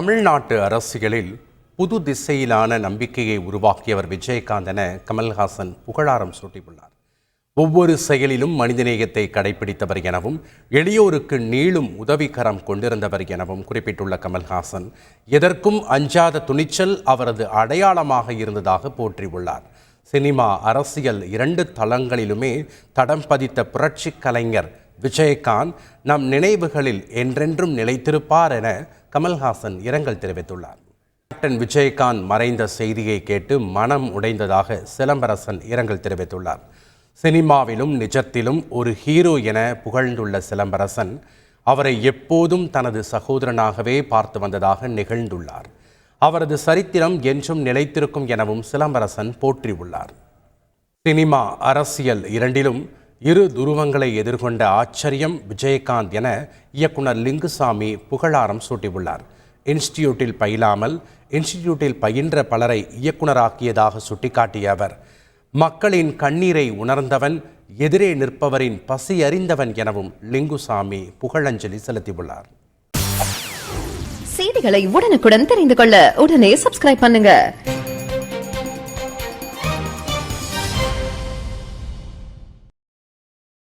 தமிழ்நாட்டு அரசியலில் புது திசையிலான நம்பிக்கையை உருவாக்கியவர் விஜயகாந்த் என கமல்ஹாசன் புகழாரம் சூட்டியுள்ளார். ஒவ்வொரு செயலிலும் மனிதநேயத்தை கடைபிடித்தவர் எனவும் எளியோருக்கு நீளும் உதவிக்கரம் கொண்டிருந்தவர் எனவும் குறிப்பிட்டுள்ள கமல்ஹாசன், எதற்கும் அஞ்சாத துணிச்சல் அவரது அடையாளமாக இருந்ததாக போற்றியுள்ளார். சினிமா, அரசியல் இரண்டு தளங்களிலுமே தடம் பதித்த புரட்சி கலைஞர் விஜயகாந்த் நம் நினைவுகளில் என்றென்றும் நிலைத்திருப்பார் என கமல்ஹாசன் இரங்கல் தெரிவித்துள்ளார். கேப்டன் விஜயகாந்த் மறைந்த செய்தியை கேட்டு மனம் உடைந்ததாக சிலம்பரசன் இரங்கல் தெரிவித்துள்ளார். சினிமாவிலும் நிஜத்திலும் ஒரு ஹீரோ என புகழ்ந்துள்ள சிலம்பரசன் அவரை எப்போதும் தனது சகோதரனாகவே பார்த்து வந்ததாக நிகழ்ந்துள்ளார். அவரது சரித்திரம் என்றும் நிலைத்திருக்கும் எனவும் சிலம்பரசன் போற்றியுள்ளார். சினிமா, அரசியல் இரண்டிலும் இரு துருவங்களை எதிர்கொண்ட ஆச்சரியம் விஜயகாந்த் என இயக்குனர் லிங்குசாமி புகழாரம் சூட்டியுள்ளார். இன்ஸ்டிடியூட்டில் பயிலாமல் இன்ஸ்டிடியூட்டில் பயின்ற பலரை இயக்குனராக்கியதாக சுட்டிக்காட்டிய அவர், மக்களின் கண்ணீரை உணர்ந்தவன், எதிரே நிற்பவரின் பசி அறிந்தவன் எனவும் லிங்குசாமி புகழஞ்சலி செலுத்தியுள்ளார். செய்திகளை உடனுக்குடன் தெரிந்து கொள்ள உடனே சப்ஸ்கிரைப் பண்ணுங்க.